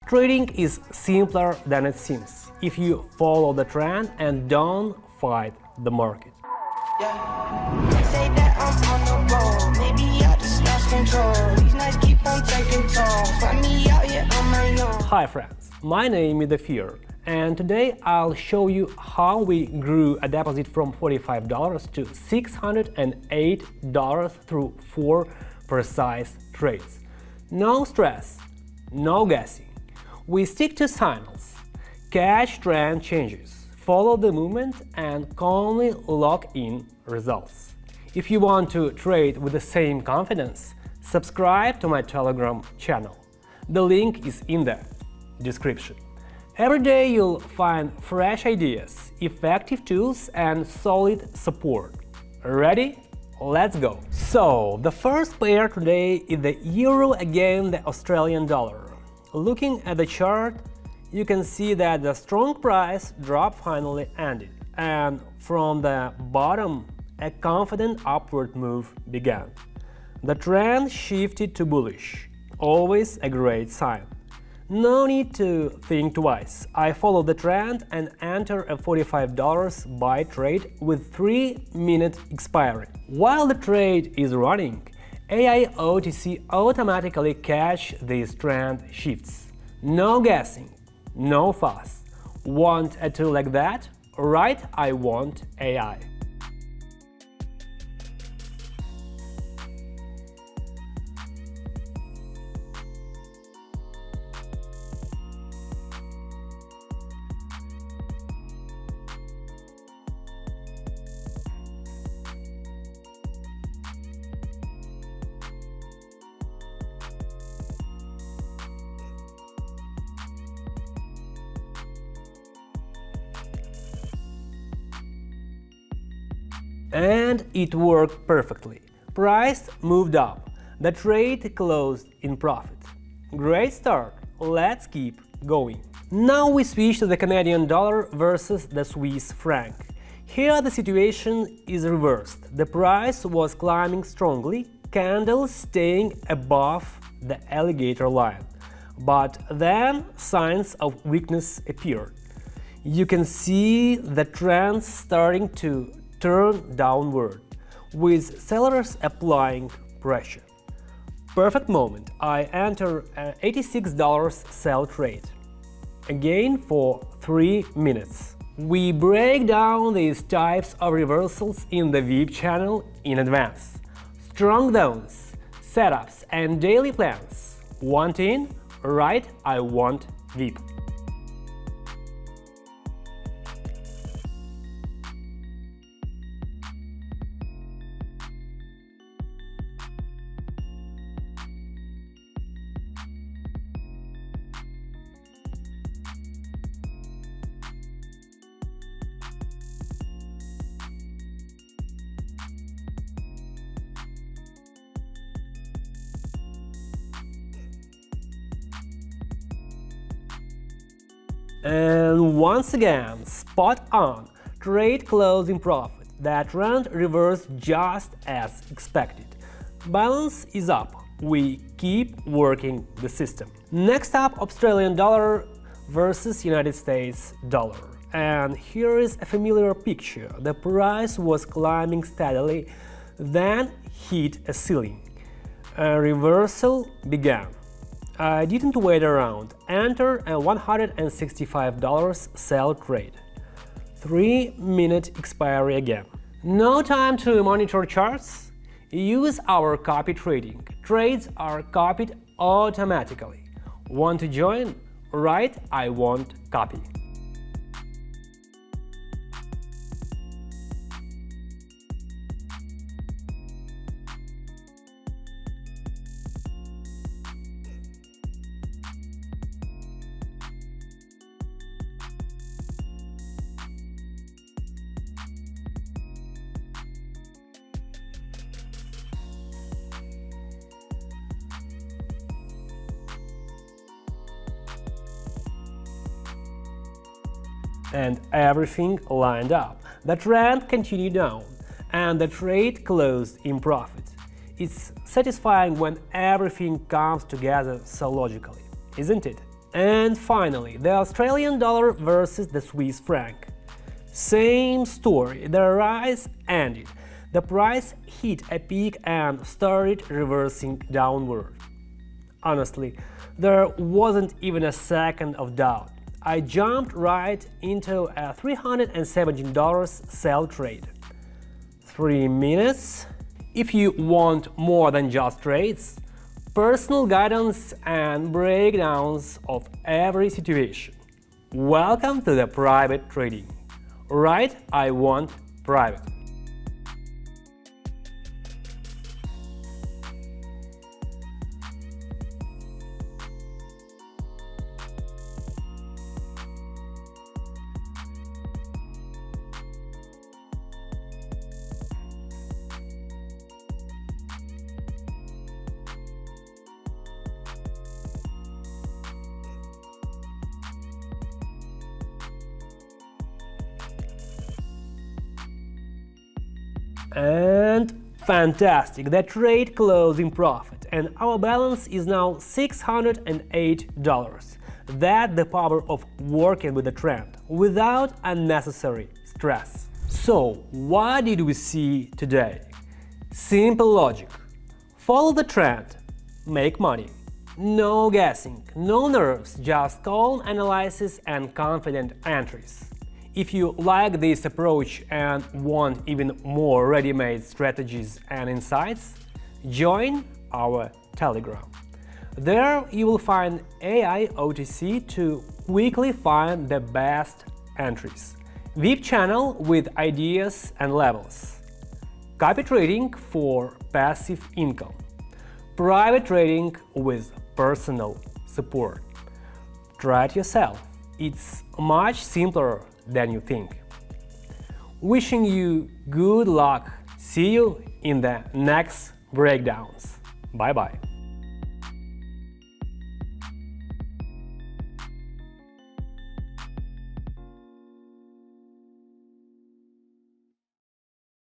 Trading is simpler than it seems if you follow the trend and don't fight the market. They say that I'm on the road, maybe I just lost control. These nights keep on taking toll, find me out here on my own. Hi friends, my name is Defir, and today I'll show you how we grew a deposit from $45 to $608 through 4 precise trades. No stress, no guessing. We stick to signals, catch trend changes, follow the movement and calmly lock in results. If you want to trade with the same confidence, subscribe to my Telegram channel. The link is in the description. Every day you'll find fresh ideas, effective tools and solid support. Ready? Let's go! So, the first pair today is the euro against the Australian dollar. Looking at the chart, you can see that the strong price drop finally ended, and from the bottom, a confident upward move began. The trend shifted to bullish, always a great sign. No need to think twice. I followed the trend and enter a $45 buy trade with 3-minute expiry. While the trade is running, AI OTC automatically catch these trend shifts. No guessing, no fuss. Want a tool like that? Right, I want AI. And it worked perfectly. Price moved up. The trade closed in profit. Great start. Let's keep going. Now we switch to the Canadian dollar versus the Swiss franc. Here the situation is reversed. The price was climbing strongly, candles staying above the alligator line. But then signs of weakness appeared. You can see the trend starting to turn downward, with sellers applying pressure. Perfect moment. I enter an $86 sell trade. Again for 3 minutes. We break down these types of reversals in the VIP channel in advance. Strong downs, setups and daily plans. Want in? Right, I want VIP. And once again, spot on, trade closed in profit. That trend reversed just as expected. Balance is up. We keep working the system. Next up, Australian dollar versus United States dollar. And here is a familiar picture. The price was climbing steadily, then hit a ceiling. A reversal began. I didn't wait around. Enter a $165 sell trade. 3-minute expiry again. No time to monitor charts? Use our copy trading. Trades are copied automatically. Want to join? Right, I want copy. and everything lined up. The trend continued down, and the trade closed in profit. It's satisfying when everything comes together so logically, isn't it? And finally, the Australian dollar versus the Swiss franc. Same story, the rise ended. The price hit a peak and started reversing downward. Honestly, there wasn't even a second of doubt. I jumped right into a $317 sell trade. 3 minutes. If you want more than just trades, personal guidance and breakdowns of every situation. Welcome to the private trading. Right, I want private. And fantastic, the trade closed in profit and our balance is now $608. That's the power of working with the trend without unnecessary stress. So, what did we see today? Simple logic. Follow the trend, make money. No guessing, no nerves, just calm analysis and confident entries. If you like this approach and want even more ready-made strategies and insights, join our Telegram. There you will find AI OTC to quickly find the best entries, VIP channel with ideas and levels, copy trading for passive income, private trading with personal support. Try it yourself. It's much simpler than you think. Wishing you good luck. See you in the next breakdowns. Bye bye.